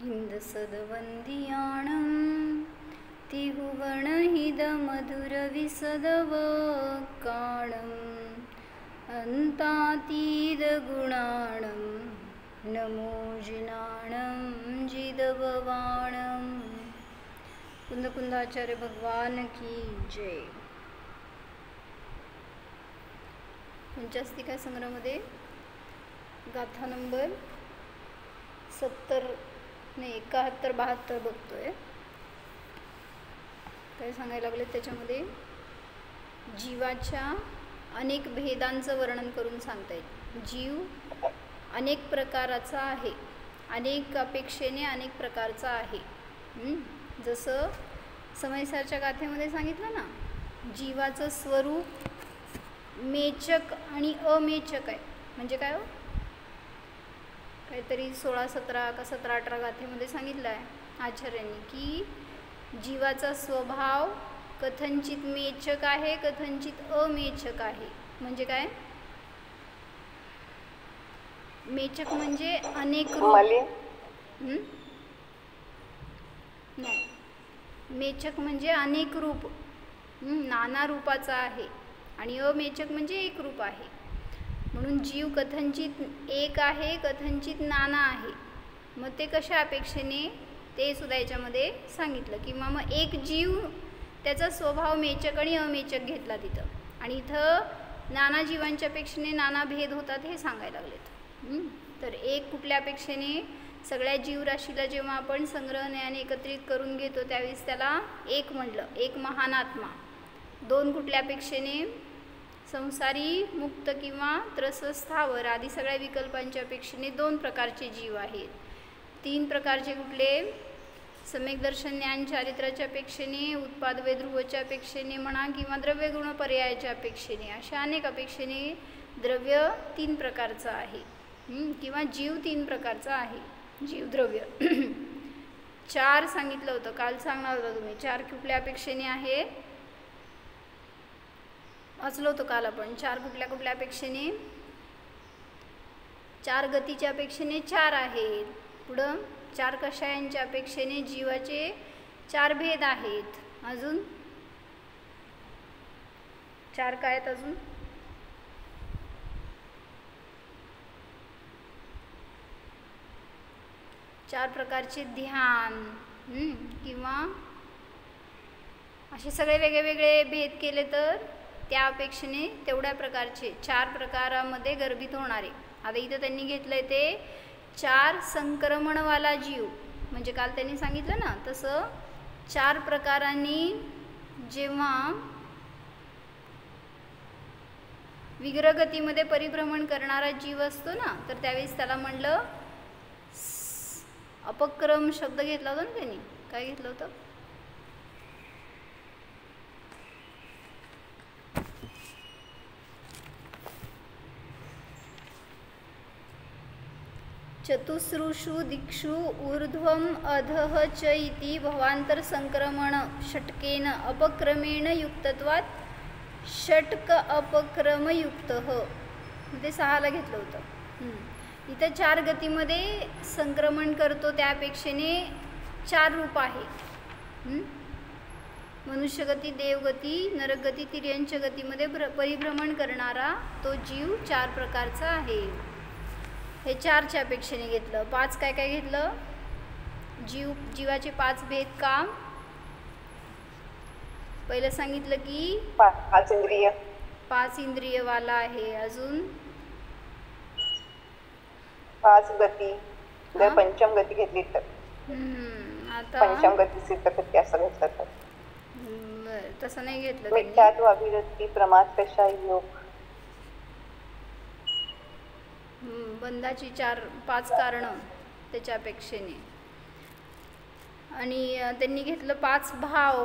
हिंदसदवंदियाणं तिहुवणहिदमधुरविसदवकाणम् अन्तातीतगुणाणं नमो जिनाणं जिदववाणं। कुंदकुंदाचार्य भगवान की जय। पंचास्तिका संग्रहामध्ये गाथा नंबर 71-72 बघतोय। काय सांगायला लागले त्याच्यामध्ये जीवाच्या अनेक भेदांचं वर्णन करून सांगतायत। जीव अनेक प्रकाराचा आहे, अनेक अपेक्षेने अनेक प्रकारचा आहे। जसं समयसारच्या गाथेमध्ये सांगितलं ना, जीवाचं स्वरूप मेचक आणि अमेचक आहे। म्हणजे काय हो, काहीतरी 16-17 का 17-18 गाथेमध्ये सांगितलं आहे आचार्यांनी की जीवाचा स्वभाव कथनचित मेचक आहे, कथनचित अमेचक आहे। म्हणजे काय, मेचक म्हणजे अनेक रूप, नाही, मेचक म्हणजे अनेक रूप, नाना रूपाचा आहे, आणि अमेचक म्हणजे एक रूप आहे। म्हणून जीव कथनचित एक आहे, कथनचित नाना आहे। मग ते कशा अपेक्षेने ते सुद्धा याच्यामध्ये सांगितलं, किंवा मग एक जीव त्याचा स्वभाव मेचक आणि अमेचक घेतला तिथं, आणि इथं नाना जीवांच्या अपेक्षेने नाना भेद होतात हे सांगायला लागलेत। तर एक कुठल्या अपेक्षेने सगळ्या जीवराशीला जेव्हा आपण संग्रहण्याने एकत्रित करून घेतो त्यावेळेस त्याला एक म्हणलं, एक महान आत्मा। दोन कुठल्या अपेक्षेने, संसारी, मुक्त किंवा त्रस्वस्थावर आदी सगळ्या विकल्पांच्या अपेक्षेने दोन प्रकारचे जीव आहेत। तीन प्रकारचे कुठले, सम्यक दर्शन ज्ञान चारित्र्याच्या अपेक्षेने, उत्पाद वे ध्रुवच्या अपेक्षेने म्हणा, किंवा द्रव्य गुण पर्यायाच्या अपेक्षेने, अशा अनेक अपेक्षेने द्रव्य तीन प्रकारचं आहे, किंवा जीव तीन प्रकारचा आहे। जीव द्रव्य चार सांगितलं होतं, काल सांगणार होतं तुम्ही, चार कुठल्या अपेक्षेने आहे वाचलं होतं काल आपण। चार कुठल्या कुठल्या अपेक्षेने, चार गतीच्या अपेक्षेने चार आहेत। पुढं चार कषायांच्या अपेक्षेने जीवाचे चार भेद आहेत। अजून चार काय आहेत, अजून चार प्रकारचे ध्यान, किंवा असे सगळे वेगळे वेगळे भेद केले तर त्या अपेक्षेने तेवढ्या प्रकारचे चार प्रकारामध्ये गर्भित होणारे। आता इथं त्यांनी घेतलंय ते चार संक्रमणवाला जीव, म्हणजे काल त्यांनी सांगितलं ना तसं चार प्रकारांनी जेव्हा विग्रहगतीमध्ये परिभ्रमण करणारा जीव असतो ना, तर त्यावेळेस त्याला म्हणलं अपक्रम शब्द घेतला होता ना त्यांनी। काय घेतलं होतं, चतुस्रुषु दिक्षु ऊर्ध्वम अधः च इति भवांतर संक्रमण षटकेन अपक्रमेण युक्तत्वात षटक अपक्रम युक्तः, ते 6ला घेतलं होतं। इथं चार गतीमध्ये संक्रमण करतो त्या अपेक्षेने चार रूप आहेत। मनुष्यगती, देवगती, नरकगती, तिर्यंच गतीमध्ये परिभ्रमण करणारा तो जीव चार प्रकारचा आहे। हे चारच्या अपेक्षेने घेतलं। पाच काय काय घेतलं, जीवाचे पाच भेद काम पहिलं सांगितलं की पाच इंद्रियवाला आहे। अजून पाच गती, जर पंचम गती घेतली तर आता पंचम गती सिद्ध गती असं घेतलं तर तसं नाही घेतलं। मिथ्यात्व, अभिवृत्ती, प्रमाद, कषाय, योग, बंधाची पाच कारणं त्याच्या अपेक्षेने। आणि त्यांनी घेतलं पाच भाव,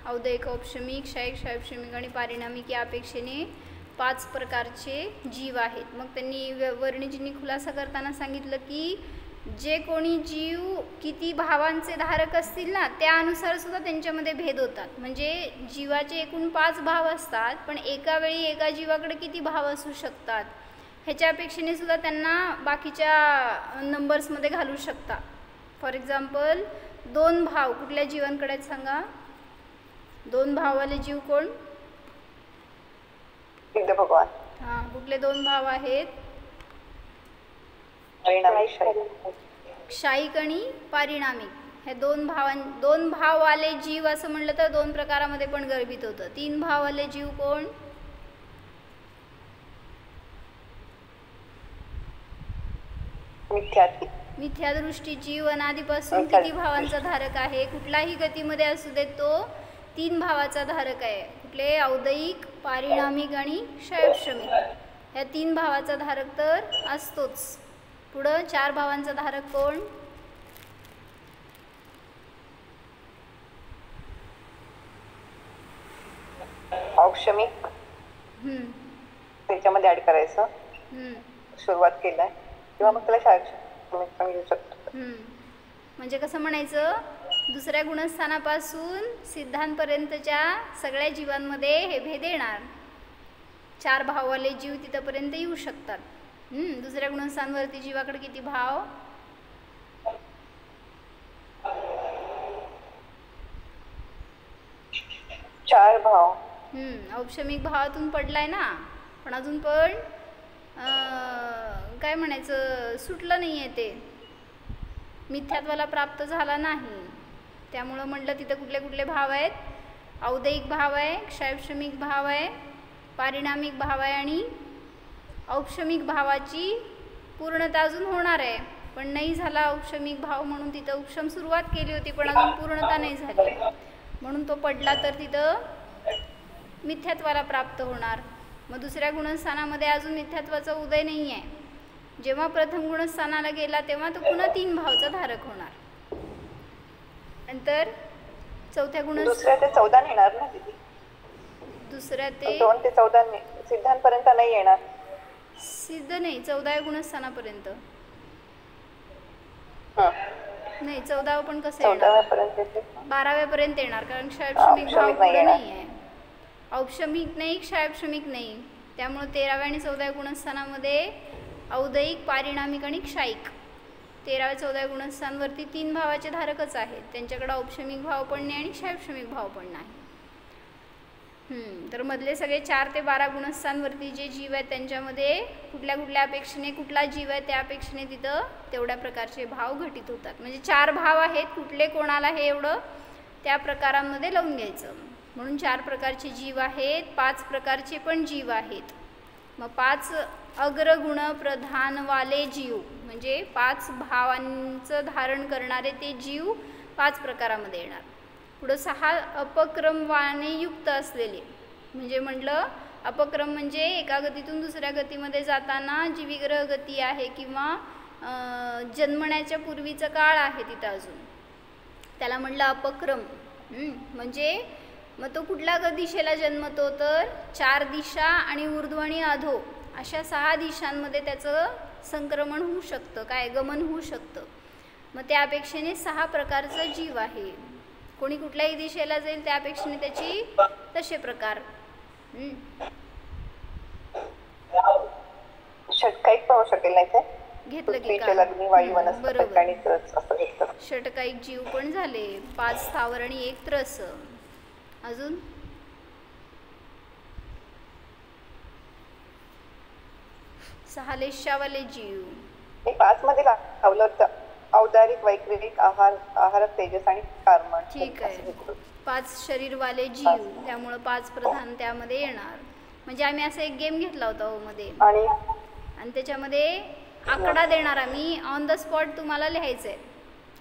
औदयिक, औपशमिक, क्षयिक, क्षयोपशमिक आणि पारिणामिक, या अपेक्षेने पाच प्रकारचे जीव आहेत। मग त्यांनी वर्णिजींनी खुलासा करताना सांगितलं की जे कोणी जीव किती भावांचे धारक असतील ना, त्यानुसार सुद्धा त्यांच्यामध्ये भेद होतात। म्हणजे जीवाचे एकूण 5 भाव असतात, पण एका वेळी एका जीवाकडे किती भाव असू शकतात ह्याच्या अपेक्षेने सुद्धा त्यांना बाकीच्या नंबर्समध्ये घालू शकता। फॉर एक्झाम्पल 2 भाव कुठल्या जीवांकडे आहेत सांगा? 2 भाववाले जीव कोण? सिद्ध भगवान. हां, कुठले 2 भाव आहेत? क्षायिक आणि पारिणामिक. हे 2 भाववाले जीव असं म्हणलं तर 2 प्रकारामध्ये पण गर्भित होतं. 3 भाववाले जीव कोण? मिथ्यादृष्टी जीव अनादिपासून किती भावांचा धारक आहे? कुठलाही गतीमध्ये असू दे तो 3 भावाचा धारक आहे. कुठले? औदयिक, पारिणामिक आणि क्षयक्षमिक. ह्या 3 भावाचा धारक तर असतोच. पुढं 4 भावांचा धारक कोण? औक्षमिक. त्याच्यामध्ये ऍड करायचं. सुरुवात केलाय किंवा मग त्याला क्षयक्षमिक पण घेऊ शकतो. म्हणजे कसं म्हणायचं? दुसऱ्या गुणस्थानापासून सिद्धांपर्यंतच्या सगळ्या जीवांमध्ये हे भेद येणार. 4 भाववाले जीव तिथपर्यंत येऊ शकतात. दुसऱ्या गुणस्थानवरती जीवाकडे किती भाव? 4 भाव. औक्षमिक भावातून पडलाय ना, पण अजून पण काय म्हणायचं, सुटलं नाही आहे ते, मिथ्यात्वाला प्राप्त झाला नाही. त्यामुळं म्हटलं तिथं कुठले कुठले भाव आहेत? औदयिक भाव आहे, क्षयक्षमिक भाव आहे, पारिणामिक भाव आहे आणि औक्षमिक भावाची पूर्णता अजून होणार आहे, पण नाही झाला औक्षमिक भाव म्हणून तिथं उपशम सुरुवात केली होती पण अजून पूर्णता नाही झाली म्हणून तो पडला तर तिथं मिथ्यात्वाला प्राप्त होणार. मग दुसऱ्या गुणस्थानामध्ये अजून मिथ्यात्वाचा उदय नाही आहे. जेव्हा प्रथम गुणस्थानाला गेला तेव्हा तो पुन्हा 3 भावचा धारक होणार. नंतर चौथ्या दुसऱ्या ते 14 येणार ना दीदी? दुसऱ्या ते 2 ते 14 सिद्धांपर्यंत नाही येणार. सिद्ध नाही, 14व्या गुणस्थानापर्यंत नाही. 14वा पण कसं येणार? 12व्यापर्यंत येणार, कारण क्षयक्षमिक भाव पुढे नाही आहे. औक्षमिक नाही, क्षयक्षमिक नाही. त्यामुळे 13व्या आणि 14व्या गुणस्थानामध्ये औदयिक, पारिणामिक आणि क्षायिक 13व्या 14व्या गुणस्थानवरती 3 भावाचे धारकच आहेत. त्यांच्याकडे औक्षमिक भाव पण नाही आणि क्षयक्षमिक भाव पण नाही. तर मधले सगळे 4 ते 12 गुणस्थानवरती जे जीव आहेत त्यांच्यामध्ये कुठल्या कुठल्या अपेक्षेने कुठला जीव आहे त्या अपेक्षेने तिथं तेवढ्या प्रकारचे भाव घटित होतात. म्हणजे 4 भाव आहेत, कुठले कोणाला हे एवढं त्या प्रकारांमध्ये लावून घ्यायचं. म्हणून 4 प्रकारचे जीव आहेत, 5 प्रकारचे पण जीव आहेत. मग 5 अग्रगुण प्रधानवाले जीव म्हणजे 5 भावांचं धारण करणारे ते जीव 5 प्रकारामध्ये येणार. पुढं 6 अपक्रमवाने युक्त असलेले, म्हणजे म्हटलं अपक्रम म्हणजे एका गतीतून दुसऱ्या गतीमध्ये जाताना जी विग्रह गती आहे किंवा जन्मण्याच्या पूर्वीचा काळ आहे तिथं अजून, त्याला म्हटलं अपक्रम. म्हणजे मग तो कुठल्या दिशेला जन्मतो तर 4 दिशा आणि ऊर्ध्व आणि अधो अशा 6 दिशांमध्ये त्याचं संक्रमण होऊ शकतं, काय गमन होऊ शकतं. मग त्या अपेक्षेने 6 प्रकारचा जीव आहे. कोणी कुठल्याही दिशेला जाईल त्या अपेक्षेने त्याची तसे प्रकार. षटकाईक पाहू शकेल नाही ते घेतलं की बरोबर. षटकाईक जीव पण झाले, 5 स्थावर आणि 1 त्रस. अजून 6 लेशावाले जीव. 5 मध्ये लावलं होतं औदारिक, वैकृतिक, आहारक, तेजस आणि कर्मण. ठीक आहे. 5 शरीरवाले जीव, त्यामुळं 5 प्रधान त्यामध्ये येणार. म्हणजे आम्ही असा एक गेम घेतला होता मध्ये आणि त्याच्यामध्ये आकडा देणार आम्ही, ऑन द स्पॉट तुम्हाला लिहायचं आहे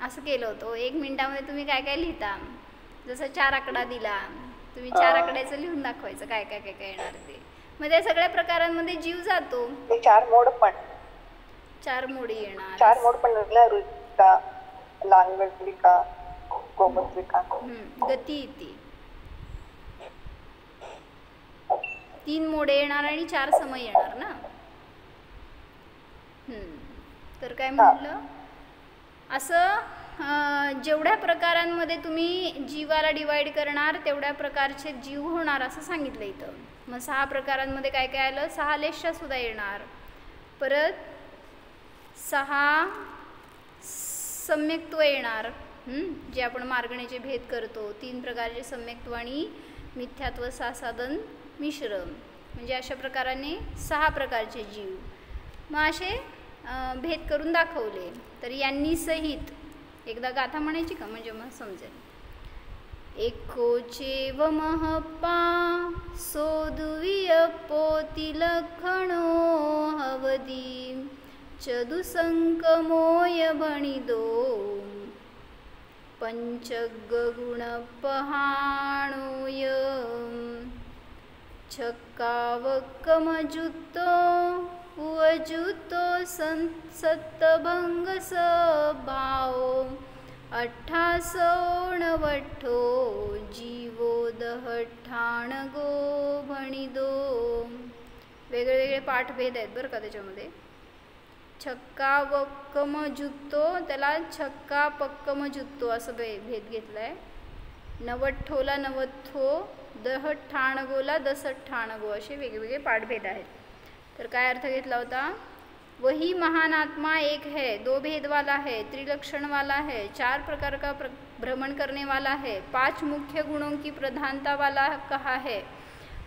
असं केलं होतं. 1 मिनिटामध्ये तुम्ही काय काय लिहिता. जसं 4 आकडा दिला तुम्ही 4 आकड्याचं लिहून दाखवायचं काय काय काय काय येणार ते. मग त्या सगळ्या प्रकारांमध्ये जीव जातो. 4 मोड पण 4 मोडी येणार. 4 मोड पण रुचिका, लांगडविका, गोमुद्रिका, गती येते. 3 मोडे येणार आणि 4 समय येणार ना. तर काय म्हटलं असं जेवढ्या प्रकारांमध्ये तुम्ही जीवाला डिवाइड करणार तेवढ्या प्रकारचे जीव होणार असं सांगितलं इथं. मग 6 प्रकारांमध्ये काय काय आलं, 6 लेशा सुद्धा येणार, परत 6 सम्यक्त्व येणार, जे आपण मार्गणेचे भेद करतो. 3 प्रकारचे सम्यक्त्व आणि मिथ्यात्व, सासाधन, मिश्र, म्हणजे अशा प्रकाराने 6 प्रकारचे जीव. मग असे भेद करून दाखवले. तर यांनी सहित एकदा गाथा म्हणायची का, म्हणजे मग समजेल. एकोचेव महपा सोदुविय पोती लखणो हवदी चदुसंकमोय भणिदो पंचगुण पहाणोय छक्कावक्कमजुतो उवजुतो सत्तभंग स्वभाव अठ्ठासोणवठ्ठो जीवो दहठ्ठाणगो भणिदो. वेगळे वेगळे पाठभेद आहेत बरं का त्याच्यामध्ये. छक्का वक्कम जुत्तो, त्याला छक्का पक्कम जुत्तो असं भेद घेतला आहे. नवठ्ठोला नवथ्थो, दहठ्ठाणगोला दसठ्ठाणगो, असे वेगवेगळे पाठभेद आहेत. तर काय अर्थ घेतला होता. वही महान आत्मा एक है, 2 भेद वाला है, त्रिलक्षण वाला है, 4 प्रकार का भ्रमण करने वाला है, 5 मुख्य गुणों की प्रधानता वाला कहा है.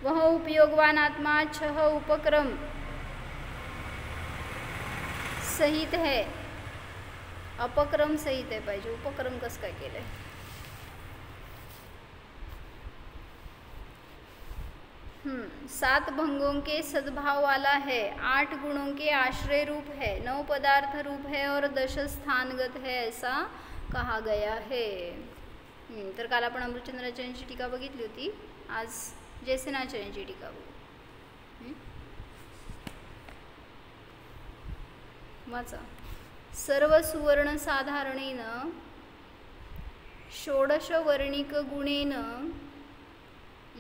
वह उपयोगवान आत्मा 6 उपक्रम सहित है. अपक्रम सहित आहे पाहिजे, उपक्रम कसं काय केलंय. सात भंगों के सद्भाव वाला है, 8 गुणों के आश्रय रूप है, 9 पदार्थ रूप है और 10 स्थानगत है, ऐसा कहा गया है. तर काल आपण अमृतचंद्राचार्यांची टीका बघितली होती, आज जयसेनाचार्यांची टीका बघू. वाचा. सर्व सुवर्ण साधारणेन षोडशवर्णिक गुणेन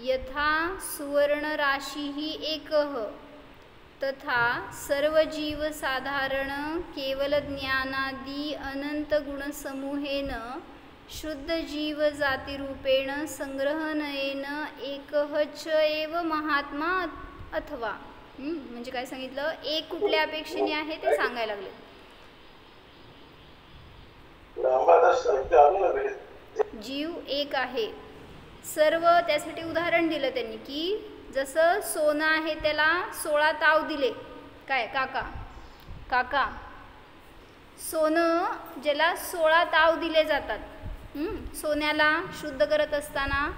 यथा सुवर्ण राशि ही एकः तथा सर्व जीव साधारण केवल ज्ञानादि अनंत गुण समूहेन शुद्ध जीव जाती रूपेण संग्रहणेन एकः च एव महात्मा अथवा. म्हणजे काय सांगितलं, एक कुठल्या अपेक्षेने आहे ते सांगायला लागले. जीव एक आहे सर्व. त्यासाठी उदाहरण दिलं त्यांनी की जसं सोनं आहे त्याला 16 ताव दिले. काय काका सोनं ज्याला 16 ताव दिले जातात. सोन्याला शुद्ध करत असताना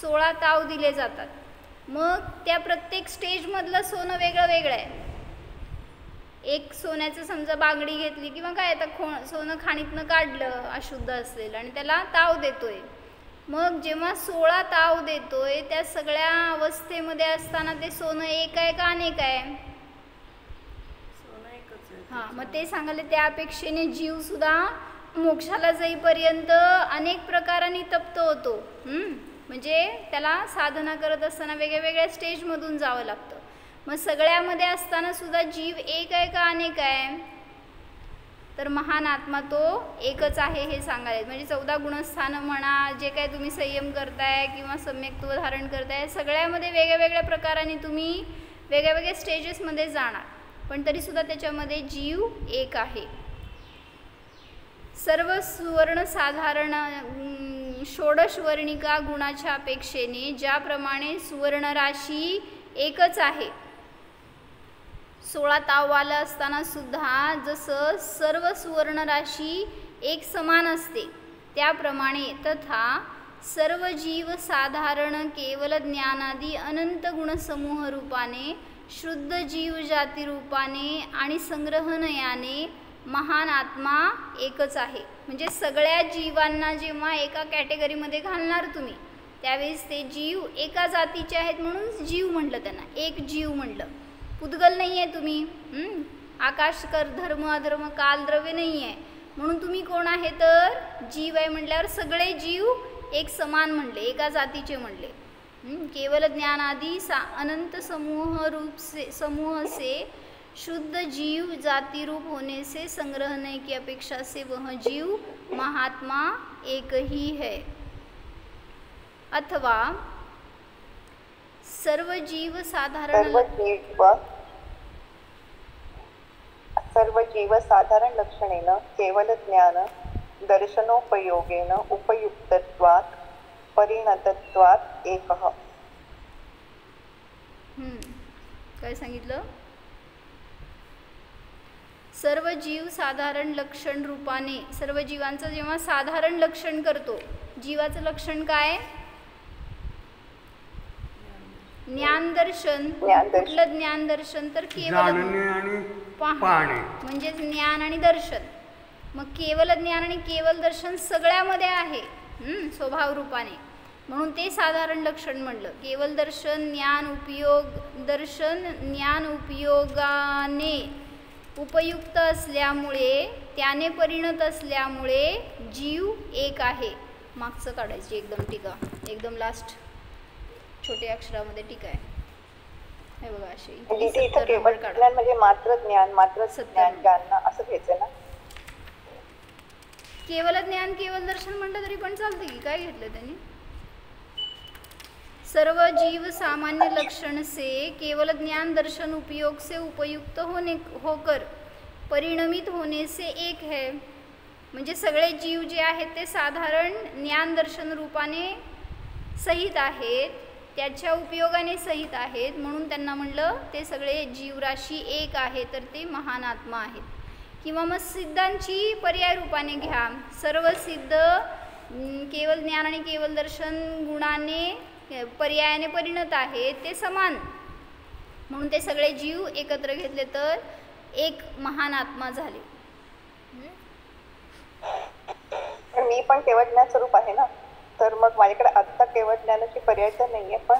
16 ताव दिले जातात. मग त्या प्रत्येक स्टेजमधलं सोनं वेगळं वेगळं आहे. एक सोन्याचं समजा बांगडी घेतली किंवा काय आता सोनं खाणीतनं काढलं अशुद्ध असलेलं आणि त्याला ताव देतोय. मग जेव्हा 16 ताव देतोय त्या सगळ्या अवस्थेमध्ये असताना ते सोनं एक आहे का अनेक आहे. हां, मग ते सांगायला त्या अपेक्षेने जीव सुद्धा मोक्षाला जाईपर्यंत अनेक प्रकारांनी तप्त होतो. म्हणजे त्याला साधना करत असताना वेगळ्या वेगळ्या स्टेजमधून जावं लागतं. मग सगळ्यामध्ये असताना सुद्धा जीव एक आहे का अनेक आहे. तर महान आत्मा तो एकच आहे हे सांगायला. म्हणजे 14 गुणस्थानं म्हणा, जे काय तुम्ही संयम करताय किंवा सम्यक्त्व धारण करताय, सगळ्यामध्ये वेगळ्या वेगळ्या प्रकाराने तुम्ही वेगळ्या वेगळ्या स्टेजेसमध्ये जाणार, पण तरीसुद्धा त्याच्यामध्ये जीव एक आहे. सर्व सुवर्ण साधारण षोडशवर्णिका गुणाच्या अपेक्षेने ज्याप्रमाणे सुवर्ण राशी एकच आहे, 16 ताववाला असताना सुद्धा जसं सर्व सुवर्ण राशी एक समान असते त्याप्रमाणे तथा सर्व जीव साधारण केवल ज्ञानादी अनंत गुणसमूह रूपाने शुद्ध जीव जाती रूपाने आणि संग्रहणयाने महान आत्मा एकच आहे. म्हणजे सगळ्या जीवांना जेव्हा एका कॅटेगरीमध्ये घालणार तुम्ही त्यावेळेस ते जीव एका जातीचे आहेत म्हणून जीव म्हटलं, त्यांना एक जीव म्हटलं. पुद्गल नाही आहे तुम्ही. आकाश कर धर्म अधर्म काल द्रव्य नाही आहे म्हणून तुम्ही कोण आहे तर जीव आहे. म्हटल्यावर सगळे जीव एक समान म्हणले, एका जातीचे म्हणले. केवल ज्ञान आदि अनंत समूह से शुद्ध जीव जाति रूप होने से संग्रहने की अपेक्षा से वह जीव महात्मा एक ही है. अथवा सर्व जीव साधारण सर्व जीव साधारण लक्षणेन केवल ज्ञान दर्शनोपयोगेन उपयुक्तत्वात् परिणतत्वात् एकः. काय सांगितलं? सर्व जीव साधारण लक्षण रूपाने, सर्व जीवांचं जेव्हा साधारण लक्षण करतो, जीवाचं लक्षण काय? ज्ञानदर्शन. कुठलं ज्ञानदर्शन? तर केवल पाहणे म्हणजे ज्ञान आणि दर्शन. मग केवल ज्ञान आणि केवल दर्शन सगळ्यामध्ये आहे स्वभाव रूपाने, म्हणून ते साधारण लक्षण म्हणलं. केवल दर्शन ज्ञान उपयोग, दर्शन ज्ञान उपयोगाने उपयुक्त असल्यामुळे, त्याने परिणत असल्यामुळे जीव एक आहे. मागचं काढायची एकदम टीका, एकदम लास्ट छोट्या अक्षरामध्ये टीका आहे. हे बघा अशी केवळ ज्ञान म्हणजे मात्र ज्ञान, मात्र ज्ञान ज्ञान असं घ्यायचं ना. केवल ज्ञान केवल दर्शन म्हटलं तरी पण चालतं की, काय घेतलं त्यांनी? सर्व जीव सामान्य लक्षण से केवल ज्ञान दर्शन उपयोग से उपयुक्त होकर परिणमित होने से एक है. म्हणजे सगळे जीव जे आहेत ते साधारण ज्ञान दर्शन रूपाने सहित आहेत, त्याच्या उपयोगाने सहित आहेत, म्हणून त्यांना म्हणलं ते सगळे जीवराशी एक आहे, तर ते महान आत्मा आहेत. किंवा मग सिद्धांची पर्याय रूपाने घ्या. सर्व सिद्ध केवल ज्ञान आणि केवल दर्शन गुणाने पर्यायाने परिणत आहेत, ते समान, म्हणून ते सगळे जीव एकत्र घेतले तर एक महान आत्मा झाले. मी पण केवळ ज्ञान स्वरूप आहे ना, तर मग माझ्याकडे आत्ता केवळ ज्ञानाची पर्याय तर नाहीये, पण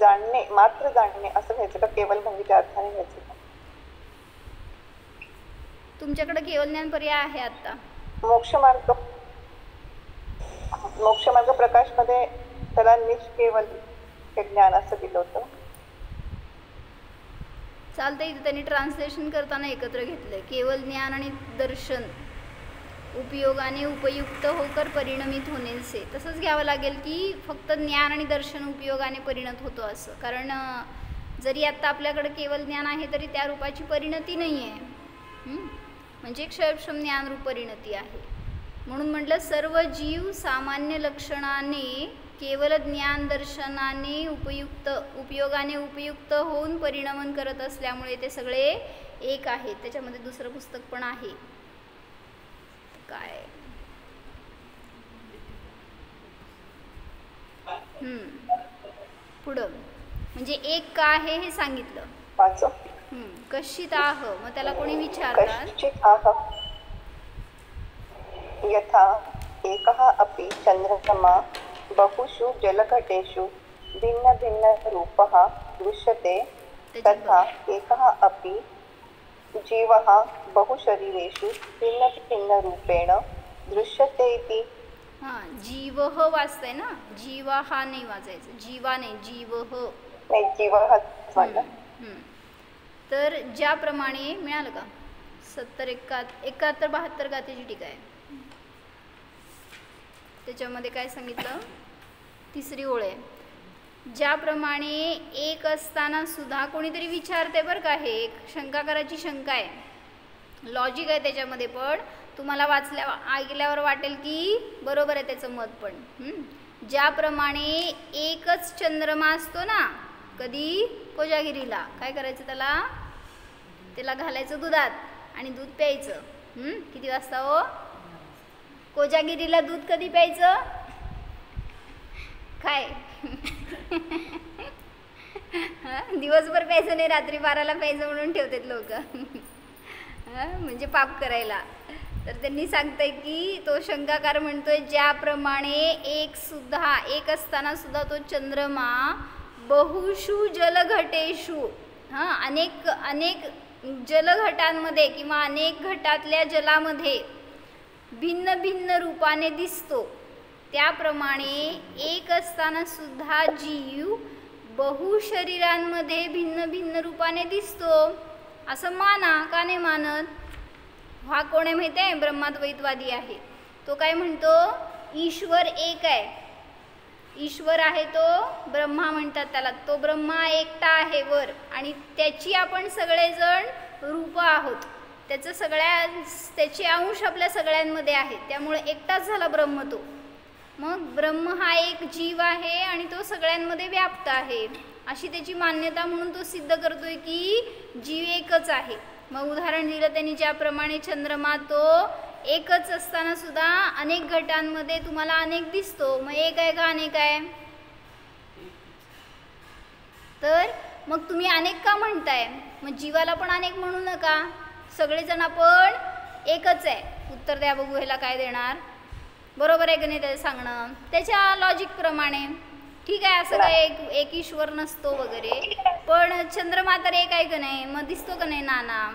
जाणणे, मात्र जाणणे असं घ्यायचं का? केवल म्हणजे त्या अर्थाने घ्यायचं का? तुमच्याकडे केवल ज्ञान पर्याय आहे आता. मोक्षमार्ग प्रकाश मध्ये त्याला निष्केवल ज्ञान असं दिलं होतं. चालतंय. इथे त्यांनी ट्रान्सलेशन करताना एकत्र घेतलंय. केवल ज्ञान आणि दर्शन उपयोगाने उपयुक्त होकर परिणमित होणे से. तसंच घ्यावं लागेल की फक्त ज्ञान आणि दर्शन उपयोगाने परिणत होतो असं. कारण जरी आत्ता आपल्याकडे केवल ज्ञान आहे तरी त्या रूपाची परिणती नाही आहे, म्हणजे क्षयक्षम ज्ञानरूप परिणती आहे. म्हणून म्हटलं सर्व जीव सामान्य लक्षणाने केवल ज्ञान दर्शनाने उपयोगाने उपयुक्त होऊन परिणमन करत असल्यामुळे ते सगळे एक आहेत. त्याच्यामध्ये दुसरं पुस्तक पण आहे. काय पुढं म्हणजे एक का आहे हे सांगितलं. कश्चित आह, मग त्याला कोणी विचारतात? यथा एकः अपि चंद्रमा बहुषु जलघटेषु भिन्न भिन्न रूपः दृश्यते तथा एकः अपि जीवः बहुशरीरेषु भिन्न भिन्न रूपेण दृश्यते इति. जीवः वाचताय ना, जीवा हा नाही वाचायचं, जीवा नाही, जीवः नाही, जीवः. तर ज्याप्रमाणे मिळालं का? 70 71 72 गाथेची टीका आहे. त्याच्यामध्ये काय सांगितलं? तिसरी ओळ आहे. ज्याप्रमाणे एक असताना सुद्धा कोणीतरी विचारते बरं का, हे एक शंका करायची शंका आहे, लॉजिक आहे त्याच्यामध्ये, पण तुम्हाला ऐकल्यावर वाटेल की बरोबर आहे त्याचं मत. पण ज्याप्रमाणे एकच चंद्रमा असतो ना, कधी कोजागिरीला काय करायचं, त्याला घालायचं दुधात आणि दूध प्यायचं. किती वाजता हो? कोजागिरीला दूध कधी प्यायचं? काय दिवसभर प्यायचं नाही, रात्री 12ला प्यायचं म्हणून ठेवतात लोक, म्हणजे पाप करायला. तर त्यांनी सांगताय की तो शंकाकार म्हणतोय ज्याप्रमाणे एक असताना सुद्धा तो चंद्रमा बहुषु जलघटेषु, अनेक जलघटांमध्ये किंवा अनेक घटातल्या जलामध्ये भिन्न भिन्न रूपाने दिसतो, त्याप्रमाणे एक असताना सुद्धा जीव बहुशरीरांमध्ये भिन्न भिन्न रूपाने दिसतो असं माना. का नाही मानत? हा कोण आहे माहिती आहे? ब्रह्माद्वैतवादी आहे. तो काय म्हणतो? ईश्वर एक आहे, ईश्वर आहे तो ब्रह्मा म्हणतात त्याला. तो ब्रह्मा एकटा आहे वर, आणि त्याची आपण सगळेजण रूप आहोत. त्याचे अंश आपल्या सगळ्यांमध्ये आहेत, त्यामुळे एकटाच झाला ब्रह्म तो. मग ब्रह्म हा एक जीव आहे आणि तो सगळ्यांमध्ये व्याप्त आहे अशी त्याची मान्यता, म्हणून तो सिद्ध करतोय की जीव एकच आहे. मग उदाहरण दिलं त्यांनी, ज्याप्रमाणे चंद्रमा तो एकच असताना सुद्धा अनेक घटांमध्ये तुम्हाला अनेक दिसतो. मग एक आहे का अनेक आहे? तर मग तुम्ही अनेक का म्हणताय? मग जीवाला पण अनेक म्हणू नका, सगळेजण आपण एकच आहे. उत्तर द्या बघू, ह्याला काय देणार? बरोबर आहे की नाही त्याचं सांगणं? त्याच्या लॉजिकप्रमाणे ठीक आहे. असं काय एक ईश्वर नसतो वगैरे, पण चंद्रमा तर एक आहे का नाही? मग दिसतो का नाही नाना?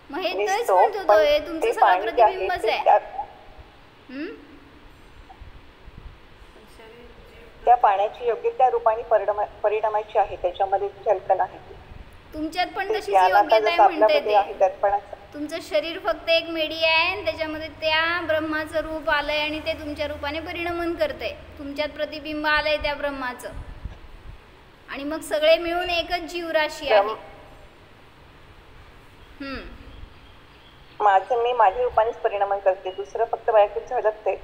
मग हे तेच म्हणतो, तुमचं सगळं प्रतिबिंबच आहे. त्या पाण्याची योग्य त्या रूपाने परिणामाची आहे, त्याच्यामध्ये कल्पना आहे. तुमच्यात पण तशीच योग्यता आहे म्हणते ते. तुमचं शरीर फक्त एक मेडी आहे आणि त्याच्यामध्ये त्या ब्रह्माचं रूप आलंय आणि ते तुमच्या रूपाने परिणमन करतंय. तुमच्यात प्रतिबिंब आलंय त्या ब्रह्माचं, आणि मग सगळे मिळून एकच जीवराशी आहे. मी माझ्या रूपानेच परिणमन करते, दुसरं फक्त बायकोच झळकते.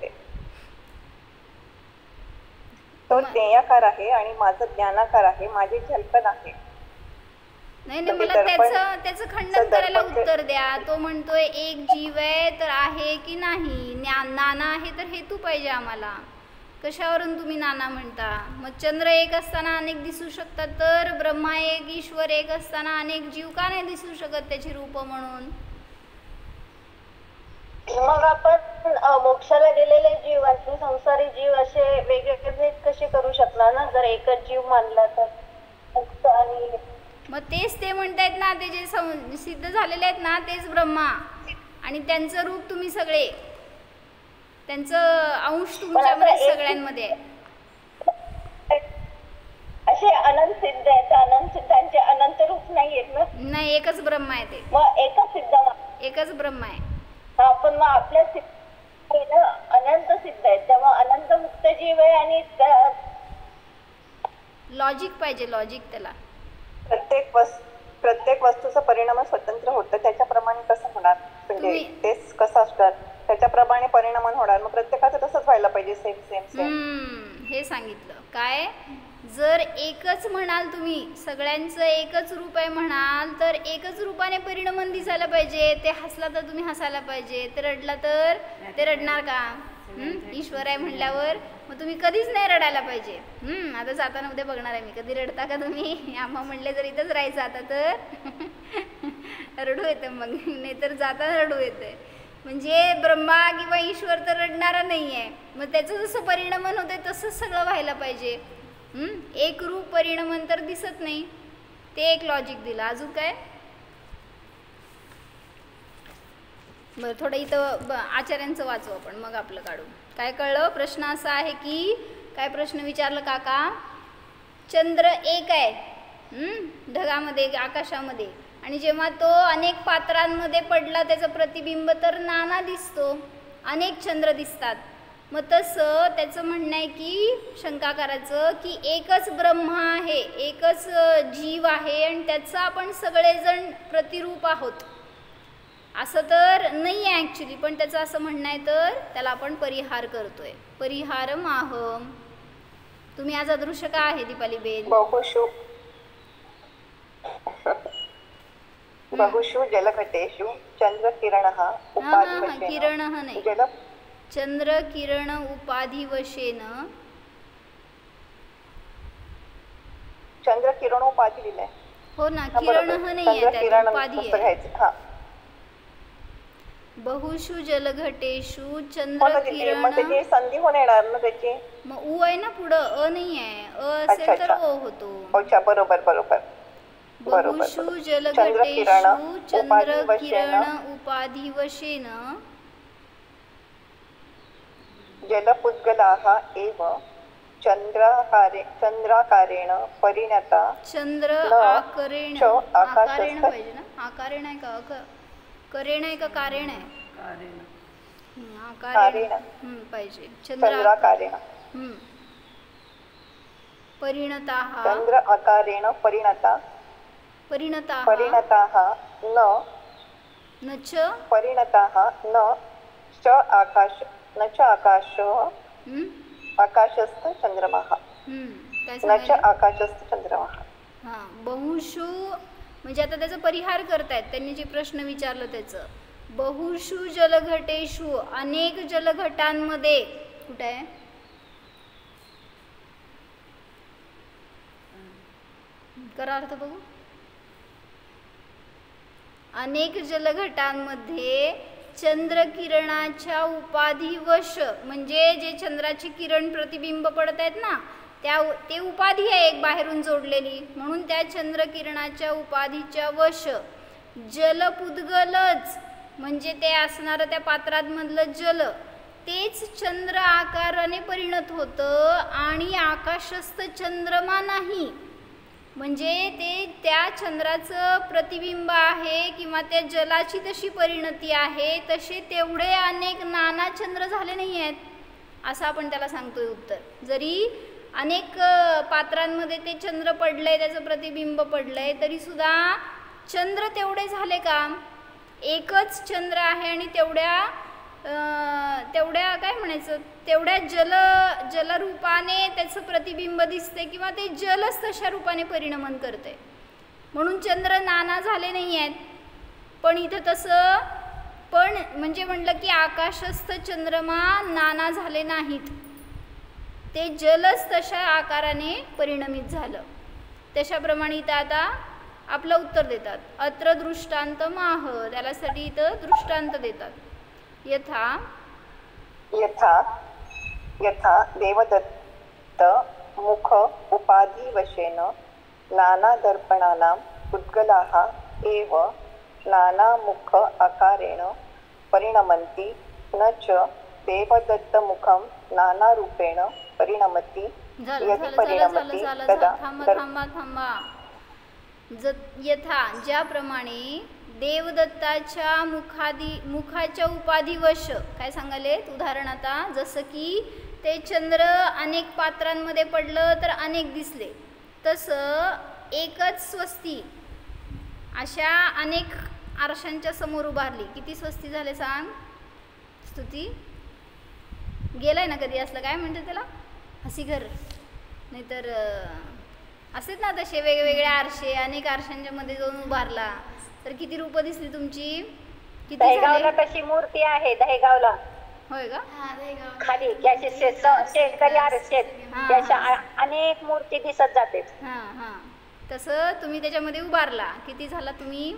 तो ज्ञेयाकार आहे आणि माझं ज्ञानाकार आहे, माझी झलकन आहे. नाही नाही, मला त्याचं खंडन करायला उत्तर द्या. तो म्हणतोय एक जीव आहे तर आहे की नाही? नाना आहे तर हेतू पाहिजे आम्हाला. कशावरून तुम्ही नाना म्हणता? मग चंद्र एक असताना अनेक दिसू शकतात, तर ब्रह्मा एक, ईश्वर एक असताना अनेक जीव का नाही दिसू शकत त्याची रूप म्हणून? मग आपण मोक्षाला गेलेले जीव आणि संसारी जीव असे वेगळे कसे करू शकणार ना, जर एकच जीव मानला तर? मुक्त आणि मग तेच ते म्हणतायत ना, ते जे सिद्ध झालेले आहेत ना, तेच ब्रह्मा, आणि त्यांचं रूप तुम्ही सगळे, त्यांचं अंश तुमच्यामध्ये सगळ्यांमध्ये आहे. असे अनंत सिद्ध आहेत, अनंत सिद्धांचे अनंत रूप नाही आहेत ना? नाही, एकच ब्रह्म आहे ते. मग एकच ब्रह्म आहे. हा, पण मग आपल्या अनंत सिद्ध आहेत, तेव्हा अनंत मुक्त जीव आहे. आणि लॉजिक पाहिजे, लॉजिक त्याला. प्रत्येक वस्तूचं परिणाम स्वतंत्र होतं, त्याच्याप्रमाणे कसं होणार? म्हणजे तेच कसं असणार, त्याच्याप्रमाणे परिणाम होणार. मग प्रत्येकाचं तसंच व्हायला पाहिजे, सेम सेम सेम. हे सांगितलं काय? जर एकच म्हणाल तुम्ही, सगळ्यांचं एकच रूप आहे म्हणाल, तर एकच रूपाने परिणमन दिसायला पाहिजे. ते हसला तर तुम्ही हसायला पाहिजे, ते रडला तर ते रडणार का? ईश्वर आहे म्हणल्यावर मग तुम्ही कधीच नाही रडायला पाहिजे. आता जाताना उद्या बघणार आहे मी, कधी रडता का तुम्ही? आम्हा म्हणले जर इथंच राहायचं आता तर रडू येतं, मग नाही तर जाताना रडू येतंय. म्हणजे ब्रह्मा किंवा ईश्वर तर रडणारा नाही आहे, मग त्याचं जसं परिणमन होते तसंच सगळं व्हायला पाहिजे. एक रूप परिणमन तर दिसत नाही, ते एक लॉजिक दिलं. अजून काय? बरं, थोडं इथं आचार्यांचं वाचू आपण, मग आपलं काढू. काय कळलं? प्रश्न असा आहे की, काय प्रश्न विचारलं काका? चंद्र एक आहे ढगामध्ये, आकाशामध्ये, आणि जेव्हा तो अनेक पात्रांमध्ये पडला त्याचं प्रतिबिंब तर नाना दिसतो, अनेक चंद्र दिसतात. मग तसं त्याचं म्हणणं आहे की, शंकाकाराचं, की एकच ब्रह्म आहे, एकच जीव आहे आणि त्याचं आपण सगळेजण प्रतिरूप आहोत, असं तर नाही आहे ॲक्च्युली. पण त्याचं असं म्हणणं आहे, तर त्याला आपण परिहार करतोय. परिहारम आहम. तुम्ही आज अदृश्य का आहे दीपाली बेन? बहुषु जलघटेषु चंद्रकिरणः उपाधिवशेन. किरणः नाही, चंद्र किरण उपाधिवशेन. चंद्रकिरणोपाधी दिलाय. हो ना, किरणः नाही आहे, त्यात उपाधी आहे. बहुषु जलघटेषु चंद्रकिरण. त्याची संधी होऊन येणार ना त्याची. मग उ आहे ना पुढं, अ नाही आहे. अ असेल तर ओ होतो. अच्छा, बरोबर. बहुषु जलघटेषु चंद्रकिरण उपाधिवशेन जलपुद्गलाः एव चंद्राकारेण परिणता. चंद्र आकारेण पाहिजे ना? आकारेण आहे का? करेण आहे का कारेण आहे? आकारेण पाहिजे. चंद्राकारेण परिणता. चंद्र आकारेण परिणता परिणताः परिणताः न च परिणताः न च आकाश न च आकाशस्थ चंद्रमाः काय न च सांगायला आकाशस्थ चंद्रमाः. हां बहुषु म्हणजे आता त्याचा परिहार करतायत त्यांनी जे प्रश्न विचारलं त्याचं. बहुषु जलघटेषु अनेक जलघटांमध्ये कुठे आहे करा अर्थ बघू. अनेक जलघटांमध्ये चंद्रकिरणाच्या उपाधिवश म्हणजे जे चंद्राचे किरण प्रतिबिंब पडत आहेत ना ते उपाधी आहे एक बाहेरून जोडलेली म्हणून त्या चंद्रकिरणाच्या उपाधीच्या वश जलपुद्गलच म्हणजे ते असणारं त्या पात्रांमधलं जल तेच चंद्र आकाराने परिणत होतं आणि आकाशस्थ चंद्रमा नाही. म्हणजे ते त्या चंद्राचं प्रतिबिंब आहे किंवा त्या जलाची तशी परिणती आहे तसे तेवढे अनेक नाना चंद्र झाले नाही आहेत असं आपण त्याला सांगतोय उत्तर. जरी अनेक पात्रांमध्ये ते चंद्र पडलंय त्याचं प्रतिबिंब पडलंय तरी सुद्धा चंद्र तेवढे झाले का. एकच चंद्र आहे आणि तेवढ्या काय म्हणायचं तेवढ्या जलरूपाने त्याचं प्रतिबिंब दिसते किंवा ते जलच तशा रूपाने परिणमन करते म्हणून चंद्र नाना झाले नाही आहेत. पण इथं तसं पण म्हणजे म्हटलं की आकाशस्थ चंद्रमा नाना झाले नाहीत ते जलच तशा आकाराने परिणमित झालं. तशाप्रमाणे इथं आता आपलं उत्तर देतात. अत्र दृष्टांत माह त्यासाठी इथं दृष्टांत देतात. यथा यथा यथा देवदत्त मुख उपाधिवशेन नाना दर्पणानां उद्गलाः एव नाना मुख आकारेण परिणमन्ति न च देवदत्त मुखं नाना रूपेण परिणमति यदि परिणमति तदा थांबा. यथा ज्याप्रमाणे देवदत्ताच्या मुखाच्या उपाधिवश काय सांगाले उदाहरण आता जसं की ते चंद्र अनेक पात्रांमध्ये पडलं तर अनेक दिसले तसं एकच स्वस्ती अशा अनेक आरशांच्या समोर उभारली. किती स्वस्ती झाले सांग स्तुती गेलाय ना कधी असलं काय म्हणते त्याला हसीघर नाहीतर असेच ना तसे वेगवेगळे आरशे अनेक आरशांच्या मध्ये जाऊन उभारला तर किती रूप दिसली तुमची. किती दहेगावला तशी मूर्ती आहे दहेगावला. होय का खाली अनेक मूर्ती दिसत जाते. हां तसं तुम्ही त्याच्यामध्ये उभारला किती झाला तुम्ही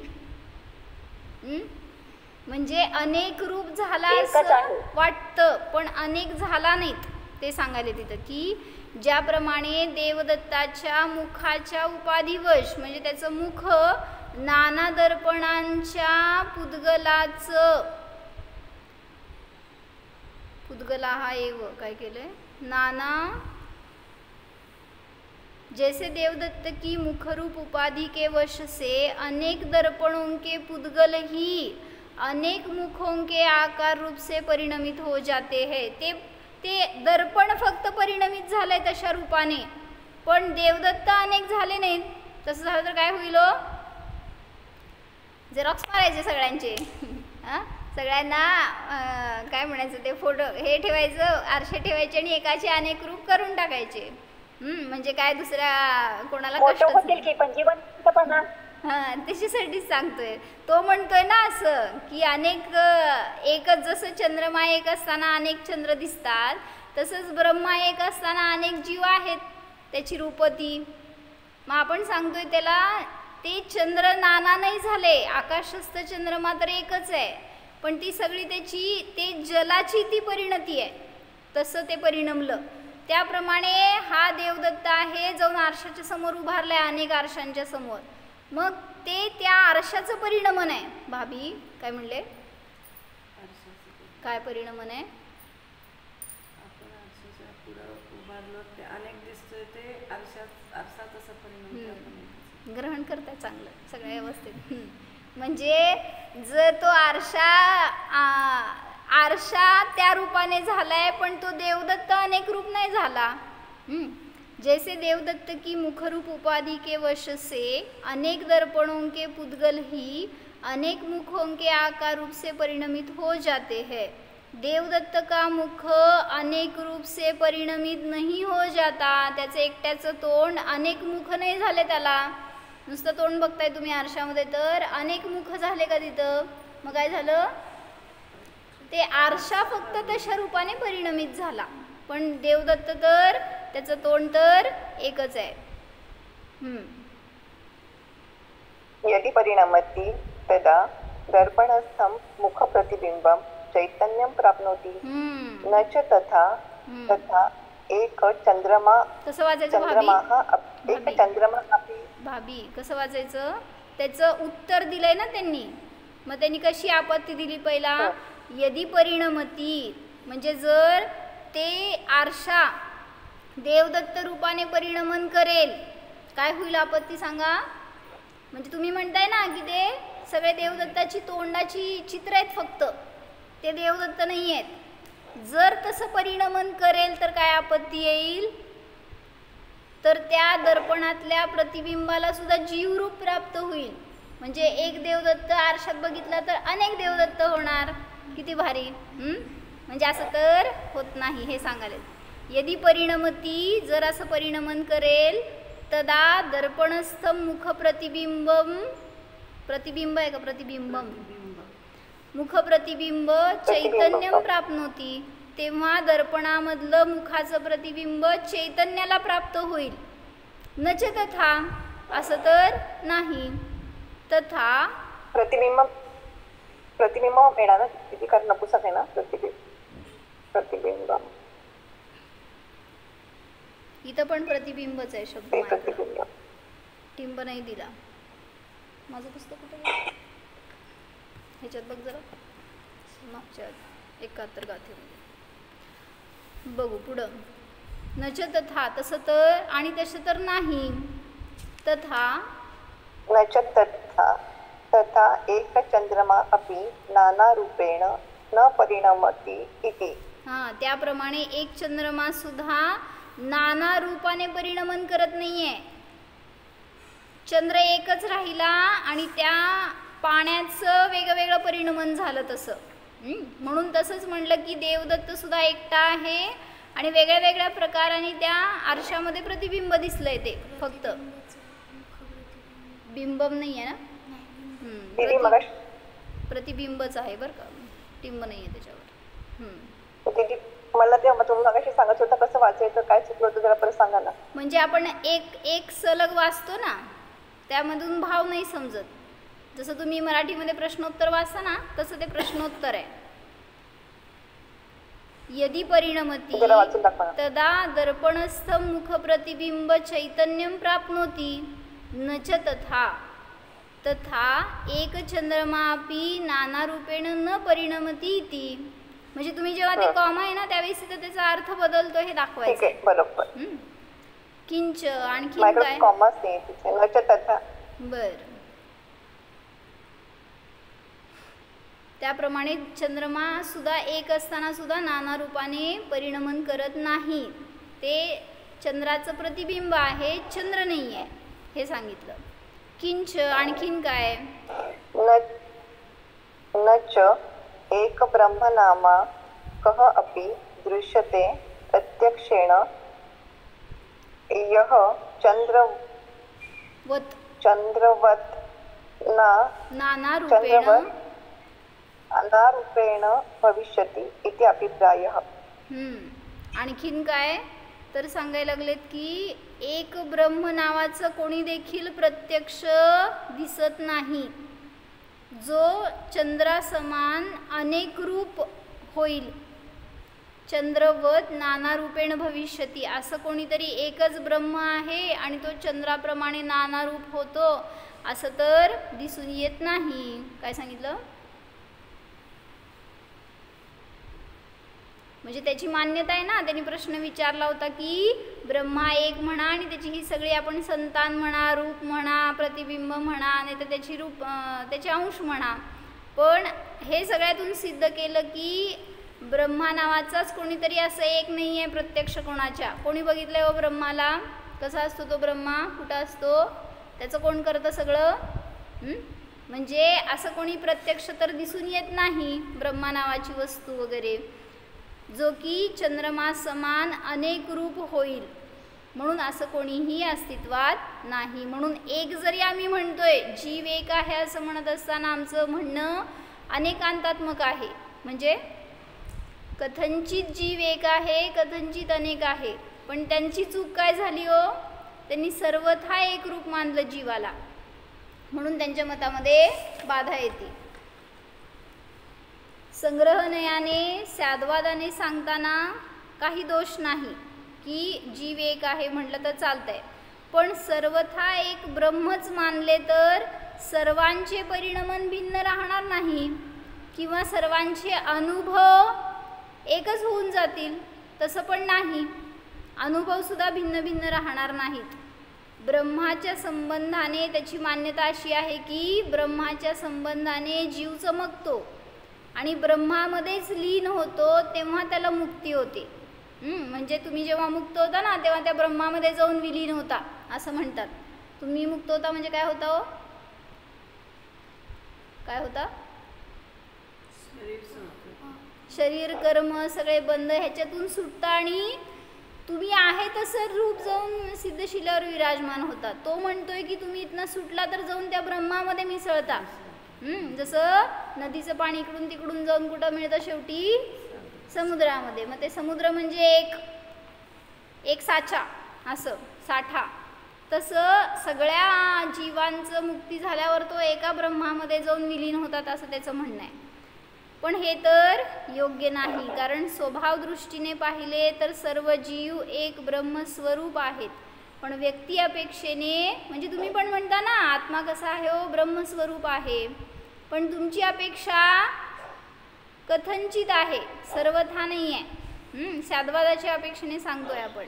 म्हणजे अनेक रूप झाला असं वाटतं पण अनेक झाला नाहीत ते सांगायले तिथं की ज्याप्रमाणे देवदत्ताच्या मुखाच्या उपाधिवश म्हणजे त्याचं मुख नाना दर्पणांच्या पुद्गला हा एव काय केलंय नाना जैसे देवदत्त की मुखरूप उपाधि के वश से अनेक दर्पणों के पुद्गल ही अनेक मुखों के आकार रूप से परिणमित हो जाते हैं. ते दर्पण फक्त परिणमित झालंय तशा रूपाने पण देवदत्त अनेक झाले नाहीत. तसं झालं तर काय होईल झेरॉक्स मारायचे सगळ्यांचे सगळ्यांना काय म्हणायचं ते फोटो हे ठेवायचं आरशे ठेवायचे आणि एकाचे अनेक रूप करून टाकायचे. म्हणजे काय दुसऱ्या कोणाला त्याच्यासाठीच सांगतोय. तो म्हणतोय ना असं की अनेक एकच जसं चंद्रमा एक असताना अनेक चंद्र दिसतात तसंच ब्रह्मा एक असताना अनेक जीव आहेत त्याची रूपती. मग आपण सांगतोय त्याला ते चंद्र नाना नाही झाले आकाशस्थ चंद्रमा तर एकच आहे पण ती सगळी त्याची ते जलाची ती परिणती आहे तसं ते परिणमलं. त्याप्रमाणे हा देवदत्त आहे जाऊन आरशाच्या समोर उभारलाय अनेक आरशांच्या समोर मग ते त्या आरशाचं परिणमन आहे. भाभी काय म्हणले काय परिणमन आहे ग्रहण करताय चांगलं सगळ्या व्यवस्थित. म्हणजे जर तो आरशा त्या रूपाने झालाय पण तो देवदत्त अनेक रूप नाही झाला. जैसे देवदत्त की मुखरूप उपाधि के वश से अनेक दर्पणों के पुद्गल ही अनेक मुखों के आकार रूप से परिणमित हो जाते हैं, देवदत्त का मुख अनेक रूप से परिणमित नहीं हो जाता. त्याचं एकट्याचं तोंड अनेक मुख नाही झाले त्याला. नुसतं तोंड बघताय तुम्ही आरशामध्ये तर अनेक मुख झाले का तिथं. मग काय झालं, ते आरशा फक्त तशा रूपाने परिणमित झाला, पण देवदत्त तर त्याचं तोंड तर एकच आहे. यदि परिणमति तदा दर्पणस्थं मुख प्रतिबिंबम चैतन्यम प्राप्नोति न च तथा तथा एक चंद्रमा. कसं वाचायचं एक चंद्रमा अपि. भाभी कसं वाचायचं, त्याचं उत्तर दिलंय ना त्यांनी. मग त्यांनी कशी आपत्ती दिली पहिला, यदि परिणमती म्हणजे जर ते आरशा देवदत्त रूपाने परिणमन करेल, काय होईल आपत्ती सांगा. म्हणजे तुम्ही म्हणताय ना की ते सगळे देवदत्ताची तोंडाची चित्र आहेत, फक्त ते देवदत्त नाही आहेत. जर तसं परिणमन करेल तर काय आपत्ती येईल, तर त्या दर्पणातल्या प्रतिबिंबाला सुद्धा जीवरूप प्राप्त होईल. म्हणजे एक देवदत्त आरशात बघितला तर अनेक देवदत्त होणार. किती भारी. म्हणजे असं तर होत नाही हे सांगायला. यदि परिणमती जर असं परिणमन करेल तदा दर्पणस्थ मुख प्रतिबिंबम. प्रतिबिंब आहे का प्रतिबिंबम, मुख प्रतिबिंब चैतन्यम प्राप्नोती, तेव्हा दर्पणामधलं मुखाचं प्रतिबिंब चैतन्याला प्राप्त होईल. नच तथा असं तर नाही. तथा प्रतिबिंब येणार ना किती, कारण नपुसक आहे ना प्रतिबिंब. इथं पण प्रतिबिंबच आहे शब्द, टिंब नाही दिला. माझं पुस्तक कुठे गेलं, ह्याच्यात बघ जरा, मागच्या 71 गाथेमध्ये बघू पुढं. नच तथा तसं तर आणि तसं तर नाही. तथा नच तथा तथा एक चंद्रमा अपि नाना रूपेण न परिणमति इति. त्याप्रमाणे एक चंद्रमा सुद्धा नाना रूपाने परिणमन करत नाहीये. चंद्र एकच राहिला आणि त्या पाण्याचं वेगवेगळं परिणमन झालं तसं. म्हणून तसंच म्हणलं की देवदत्त सुद्धा एकटा आहे आणि वेगळ्या वेगळ्या प्रकाराने त्या आरशामध्ये प्रतिबिंब दिसलंय. ते फक्त बिंबम नाही आहे ना, प्रतिबिंबच आहे बरं का, टिंब नाही आहे त्याच्यावर. मला ते तुम्ही मगाशी सांगत होता कसं वाचायचं, काय चुकलं होतं जरा परत सांगा ना. म्हणजे आपण एक सलग वाचतो ना, त्यामधून भाव नाही समजत. जसं तुम्ही मराठीमध्ये प्रश्नोत्तर वाचता ना, तसं ते प्रश्नोत्तर आहे. यदि परिणमती तदा दर्पणस्थ मुख प्रतिबिंब चैतन्यम प्राप्नोति न च तथा तथा एक चंद्रमापी नाना रूपेण न परिणमती इति. म्हणजे तुम्ही जेव्हा ते कॉमा आहे ना त्यावेळेस तिथे त्याचा अर्थ बदलतो हे दाखवायचं. बरोबर. किंच आणखी काय, बर. त्याप्रमाणे चंद्रमा सुद्धा एक असताना सुद्धा नाना रूपाने परिणमन करत नाही. ते चंद्राचं प्रतिबिंब आहे, चंद्र नाही आहे हे सांगितलं. किंच आणखीन काय, नच एक ब्रह्मनामा कह अपि दृश्यते प्रत्यक्षेण यह चंद्रवत नाना रूपेण भविष्यति इति अभिप्रायः. आणखीन काय तर सांगायला लागलेत की एक ब्रह्म नावाचं कोणी देखील प्रत्यक्ष दिसत नाही, जो चंद्रासमान अनेक रूप होईल. चंद्रवत नाना रूपेण भविष्यती, असं कोणीतरी एकच ब्रह्म आहे आणि तो चंद्राप्रमाणे नाना रूप होतो असं तर दिसून येत नाही. काय सांगितलं, म्हणजे त्याची मान्यता आहे ना. त्यांनी प्रश्न विचारला होता की ब्रह्मा एक म्हणा आणि त्याची ही सगळी आपण संतान म्हणा, रूप म्हणा, प्रतिबिंब म्हणा, नाही तर त्याचे अंश म्हणा, पण हे सगळ्यातून सिद्ध केलं की ब्रह्मा नावाचाच कोणीतरी असं एक नाही आहे प्रत्यक्ष कोणाच्या. कोणी बघितलंय हो ब्रह्माला, कसा असतो तो ब्रह्मा, कुठं असतो, त्याचं कोण करतं सगळं? म्हणजे असं कोणी प्रत्यक्ष तर दिसून येत नाही ब्रह्मा नावाची वस्तू वगैरे, जो की चंद्रमा समान अनेक रूप होईल, म्हणून असं कोणीही अस्तित्वात नाही. म्हणून एक जरी आम्ही म्हणतोय जीव एक आहे असं म्हणत असताना आमचं म्हणणं अनेकांतात्मक आहे. म्हणजे कथनचित जीव एक आहे, कथनचित अनेक आहे. पण त्यांची चूक काय झाली हो, त्यांनी सर्वथा एक रूप मानलं जीवाला, म्हणून त्यांच्या मतामध्ये बाधा येते. संग्रहनयाने स्याद्वादाने सांगताना काही दोष नाही की जीव एक आहे म्हटलं तर चालतंय, पण सर्वथा एक ब्रह्मच मानले तर सर्वांचे परिणमन भिन्न राहणार नाही किंवा सर्वांचे अनुभव एकच होऊन जातील, तसं पण नाही. अनुभवसुद्धा भिन्न भिन्न राहणार नाहीत. ब्रह्माच्या संबंधाने त्याची मान्यता अशी आहे की ब्रह्माच्या संबंधाने जीव चमकतो आणि ब्रह्मामध्येच लीन होतो, तेव्हा त्याला मुक्ती होते. म्हणजे तुम्ही जेव्हा मुक्त होता ना तेव्हा त्या ब्रह्मामध्ये जाऊन विलीन होता असं म्हणतात. तुम्ही मुक्त होता म्हणजे काय होता हो, काय होता? शरीर कर्म सगळे बंद ह्याच्यातून सुटता आणि तुम्ही आहे तसं रूप जाऊन सिद्धशिलावर विराजमान होता. तो म्हणतोय की तुम्ही इथनं सुटला तर जाऊन त्या ब्रह्मामध्ये मिसळता. जसं नदीचं पाणी इकडून तिकडून जाऊन कुठं मिळतं, शेवटी समुद्रामध्ये. मग ते समुद्र म्हणजे एक साचा, असं साठा. तसं सगळ्या जीवांचं मुक्ती झाल्यावर तो एका ब्रह्मामध्ये जाऊन विलीन होतात असं त्याचं म्हणणं आहे. पण हे तर योग्य नाही, कारण स्वभाव दृष्टीने पाहिले तर सर्व जीव एक ब्रह्मस्वरूप आहेत. पण व्यक्ती अपेक्षेने, म्हणजे तुम्ही पण म्हणता ना आत्मा कसा आहे हो, ब्रह्मस्वरूप आहे, पण तुमची अपेक्षा कथनचित आहे, सर्वथा नाही आहे. स्याद्वादाच्या अपेक्षेने सांगतोय आपण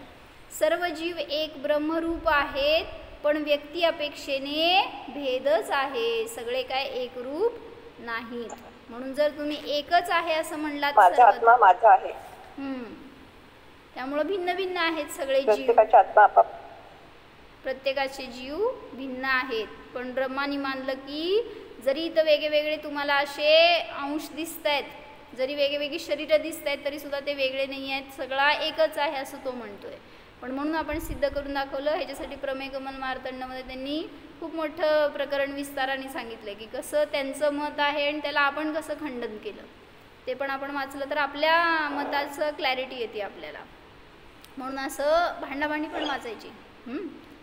सर्व जीव एक ब्रह्मरूप आहेत, पण व्यक्ती अपेक्षेने भेदच आहे, सगळे काय एक रूप नाहीत. म्हणून जर तुम्ही एकच आहे असं म्हणलात, माझा आत्मा माझा आहे, त्यामुळे भिन्न भिन्न आहेत सगळे जीव, प्रत्येकाचे जीव भिन्न आहेत. पण ब्रह्मानी मानलं की जरी इथं वेगवेगळे तुम्हाला असे अंश दिसत आहेत, जरी वेगवेगळी शरीरं दिसत आहेत, तरी सुद्धा ते वेगळे नाही आहेत, सगळा एकच आहे असं तो म्हणतोय. पण म्हणून आपण सिद्ध करून दाखवलं. ह्याच्यासाठी प्रमेय गमन मार्तंडमध्ये त्यांनी खूप मोठं प्रकरण विस्ताराने सांगितलं की कसं त्यांचं मत आहे आणि त्याला आपण कसं खंडन केलं, ते पण आपण वाचलं तर आपल्या मताचं क्लॅरिटी येते आपल्याला. म्हणून असं भांडाभांडी पण वाचायची.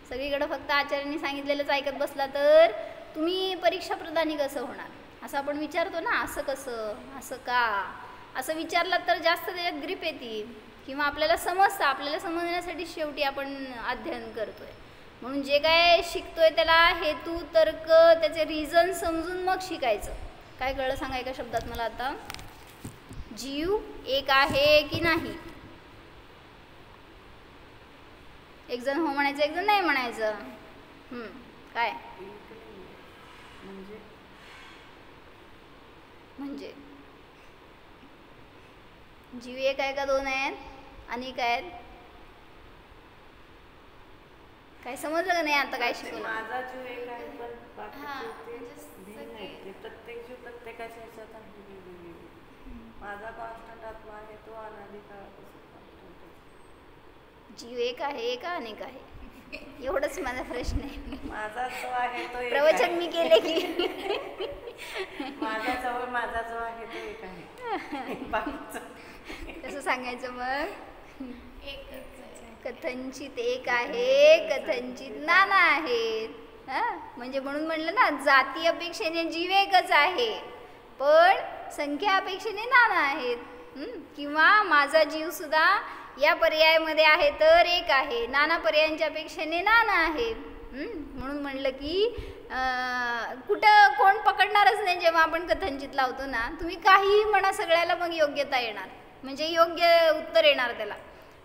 सगळीकडं फक्त आचार्यांनी सांगितलेलंच ऐकत बसला तर तुम्ही परीक्षा प्रदानी कसं होणार, असं आपण विचारतो ना, असं कसं, असं का, असं विचारलं तर जास्त त्याच्यात ग्रीप येते किंवा आपल्याला समजतं. आपल्याला समजण्यासाठी शेवटी आपण अध्ययन करतोय. म्हणून जे काय शिकतोय त्याला हेतू तर्क त्याचे रिझन समजून मग शिकायचं. काय कळलं सांगा एका शब्दात मला आता, जीव एक आहे की नाही? एक जण हो म्हणायचं, एक जण नाही म्हणायचं. काय म्हणजे जीव एक आहे का दोन आहेत, अनेक आहेत? काय समजलं का नाही आता काय शिकवलं? माझा जीव एक आहे पण बाकीचे भिन्न आहेत, ते प्रत्येक जीव प्रत्येकाच्या ह्याच्यात आहे वेगवेगळे. माझा कॉन्स्टंट आत्मा आहे, तो अनादी काळापासून कॉन्स्टंट आहे. जीव एक आहे का अनेक आहे, एवढंच माझा प्रश्न आहे. माझा जो आहे तो प्रवचन मी केले की माझा जो आहे तो एक आहे, कसं सांगायचं मग? कथनचित एक आहे, कथनचित नाना आहेत. म्हणजे म्हणून म्हणलं ना, जाती अपेक्षेने जीव एकच आहे पण संख्या अपेक्षेने नाना आहेत. किंवा माझा जीव सुद्धा या पर्यायामध्ये आहे तर एक आहे, नाना पर्यायांच्या अपेक्षेने नाना आहे. म्हणून म्हणलं की कुठं कोण पकडणारच नाही जेव्हा आपण कथनचित लावतो ना. तुम्ही काहीही म्हणा, सगळ्याला मग योग्यता येणार, म्हणजे योग्य उत्तर येणार त्याला.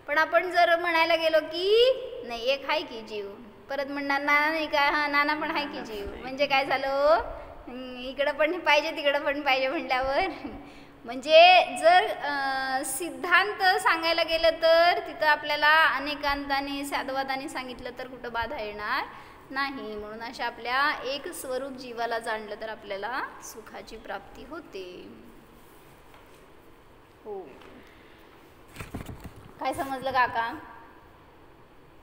पण आपण जर म्हणायला गेलो की नाही एक आहे की जीव, परत म्हणणार नाना नाही का, हां नाना पण आहे की जीव, म्हणजे काय झालं, इकडं पण पाहिजे तिकडं पण पाहिजे म्हटल्यावर म्हणजे जर सिद्धांत सांगायला गेलं तर तिथं आपल्याला अनेकांताने साधवादाने सांगितलं तर कुठं बाधा येणार नाही. म्हणून अशा आपल्या एक स्वरूप जीवाला जाणलं तर आपल्याला सुखाची प्राप्ती होते. हो, काय समजलं काका?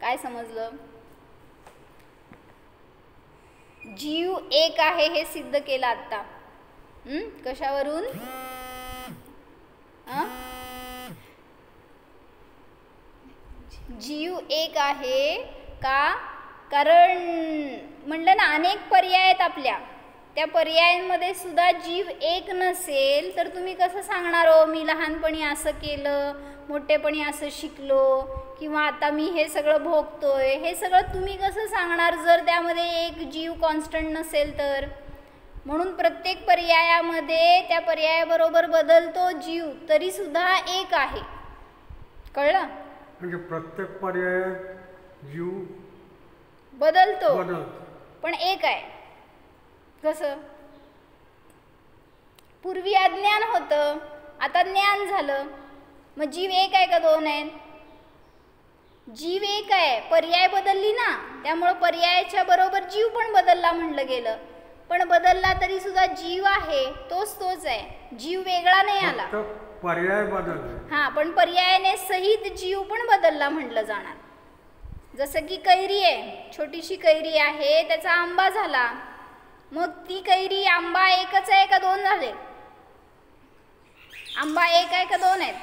काय समजलं? जीव एक आहे हे सिद्ध केलं आता. कशावरून? जीव एक आहे का? कारण म्हणलं ना अनेक पर्याय आहेत आपल्या, त्या पर्यायांमध्ये सुद्धा जीव एक नसेल तर तुम्ही कसं सांगणार हो मी लहानपणी असं केलं, मोठेपणी असं शिकलो, किंवा आता मी हे सगळं भोगतोय, हे सगळं तुम्ही कसं सांगणार जर त्यामध्ये एक जीव कॉन्स्टंट नसेल तर? म्हणून प्रत्येक पर्यायामध्ये त्या पर्यायाबरोबर बदलतो जीव, तरी सुद्धा एक आहे. कळलं? म्हणजे प्रत्येक पर्याय जीव बदलतो पण एक आहे. कसं? पूर्वी अज्ञान होतं, आता ज्ञान झालं, मग जीव एक आहे का दोन आहेत? जीव एक आहे, पर्याय बदलली ना, त्यामुळं पर्यायाच्या बरोबर जीव पण बदलला म्हणलं गेलं. पण बदलला तरी सुद्धा जीव आहे, तोच आहे, जीव वेगळा नाही आला. पर्याय बदलला. हा, पण पर्यायाने सहित जीव पण बदलला म्हणलं जाणार. जसं की कैरी आहे, छोटीशी कैरी आहे, त्याचा आंबा झाला, मग ती कैरी आंबा एकच आहे का दोन झाले? आंबा एक आहे का दोन आहेत?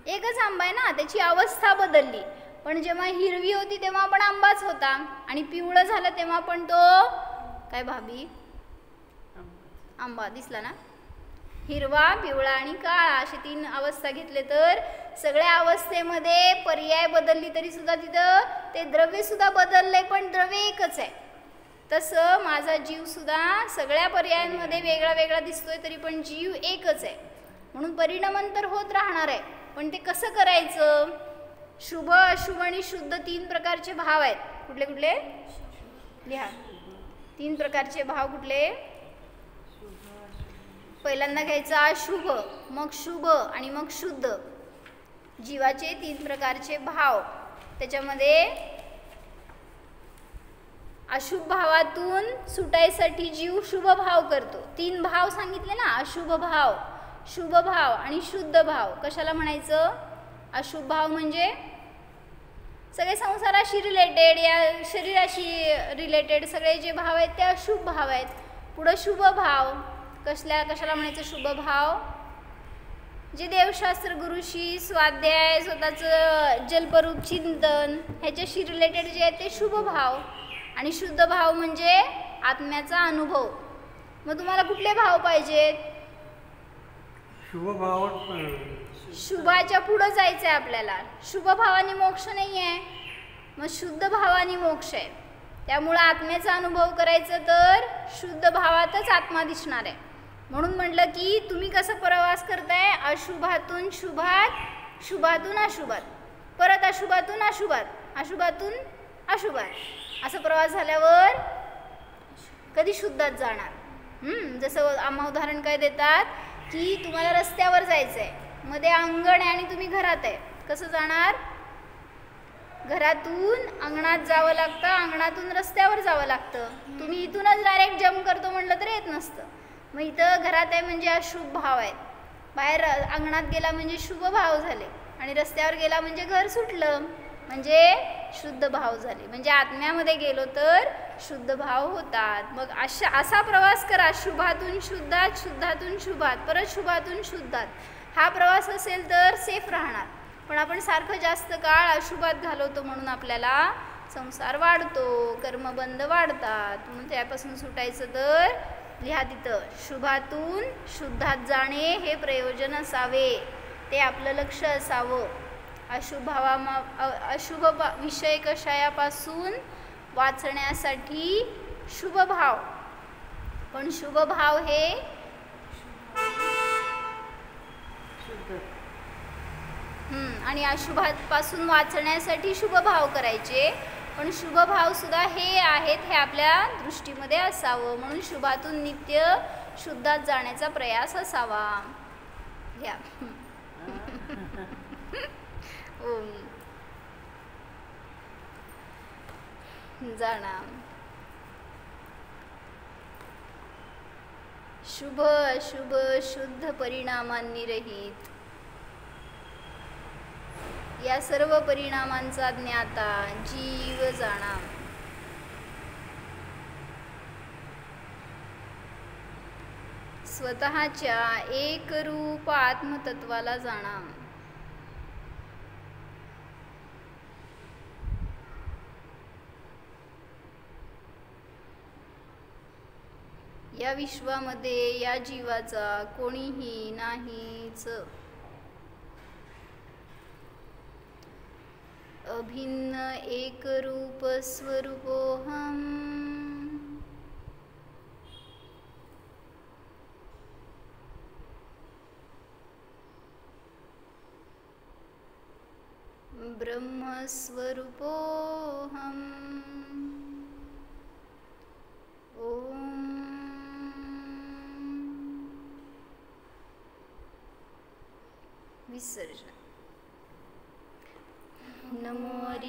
एकच आंबा आहे ना, त्याची अवस्था बदलली. पण जेव्हा हिरवी होती तेव्हा पण आंबाच होता, आणि पिवळं झालं तेव्हा पण तो काय भाभी? आंबा दिसला ना. हिरवा, पिवळा आणि काळा अशी तीन अवस्था घेतले तर सगळ्या अवस्थेमध्ये पर्याय बदलली तरी सुद्धा तिथं ते द्रव्य सुद्धा बदलले, पण द्रव्य एकच आहे. तसं माझा जीव सुद्धा सगळ्या पर्यायांमध्ये वेगळा वेगळा दिसतोय तरी पण जीव एकच आहे. म्हणून परिणामांतर होत राहणार आहे, पण ते कसं करायचं? शुभ, अशुभ आणि शुद्ध तीन प्रकारचे भाव आहेत. कुठले कुठले? लिहा. तीन प्रकारचे भाव कुठले? पहिल्यांदा घ्यायचं अशुभ, मग शुभ आणि मग शुद्ध. जीवाचे तीन प्रकारचे भाव. त्याच्यामध्ये अशुभ भावातून सुटायसाठी जीव शुभ भाव करतो. तीन भाव सांगितले ना, अशुभ भाव, शुभ भाव आणि शुद्ध भाव. कशाला म्हणायचं? अशुभ भाव म्हणजे सगळे संसाराशी रिलेटेड, या शरीराशी रिलेटेड सगळे जे भाव आहेत ते अशुभ भाव आहेत. पुढं शुभ भाव. कशाला म्हणायचं शुभ भाव? जे देवशास्त्र, गुरुशी स्वाध्याय, स्वतःचं जलपरूप चिंतन ह्याच्याशी रिलेटेड जे आहे ते शुभ भाव. आणि शुद्ध भाव म्हणजे आत्म्याचा अनुभव. मग तुम्हाला कुठले भाव पाहिजेत? शुभ भाव. शुभाच्या पुढं जायचं आहे आपल्याला. शुभ भावाने मोक्ष नाही आहे, मग शुद्ध भावाने मोक्ष आहे. त्यामुळं आत्म्याचा अनुभव करायचं तर शुद्ध भावातच आत्मा दिसणार आहे. म्हणून म्हटलं की तुम्ही कसं प्रवास करताय? अशुभातून शुभात, शुभातून अशुभात, परत अशुभातून अशुभात, अशुभातून अशुभात. असं प्रवास झाल्यावर कधी शुद्धात जाणार? जसं आम्हा उदाहरण काय देतात की तुम्हाला रस्त्यावर जायचं आहे, मध्ये अंगण आहे आणि तुम्ही घरात आहे, कसं जाणार? घरातून अंगणात जावं लागतं, अंगणातून रस्त्यावर जावं लागतं. तुम्ही इथूनच डायरेक्ट जम्प करतो म्हटलं तर येत नसतं. मग इथं घरात आहे म्हणजे अशुभ भाव आहेत, बाहेर अंगणात गेला म्हणजे शुभ भाव झाले, आणि रस्त्यावर गेला म्हणजे घर सुटलं म्हणजे शुद्ध भाव झाले. म्हणजे आत्म्यामध्ये गेलो तर शुद्ध भाव होतात. मग असा प्रवास करा, शुभातून शुद्धात, शुद्धातून शुभात, परत शुभातून शुद्धात. हा प्रवास असेल तर सेफ राहणार. पण आपण सारखं जास्त काळ अशुभात घालवतो म्हणून आपल्याला संसार वाढतो, कर्मबंध वाढतात. म्हणून त्यापासून सुटायचं तर लिहा तिथं, शुभातून शुद्धात जाणे हे प्रयोजन असावे, ते आपलं लक्ष असावं. अशुभ विषय कषायापासून वाचण्यासाठी शुभ भाव. पण शुभ भाव हे आणि अशुभापासून वाचण्यासाठी शुभ भाव करायचे. पण शुभ भाव सुद्धा हे आहेत हे आपल्या दृष्टीमध्ये असावं. म्हणून शुभातून नित्य शुद्धात जाण्याचा प्रयास असावा. घ्या. ओम. जाणा. शुभ अशुभ शुद्ध परिणामांनी रहित या सर्व परिणामांचा ज्ञाता जीव जाणा. स्वतःच्या एकरूप आत्मतत्वाला जाणा. या विश्वामध्ये या जीवाचा कोणीही नाहीच. अभिन्न एकरूप स्वरूपोहम. ब्रह्मस्वरूपोहम. ओम. विसर्जन. नमो हरि.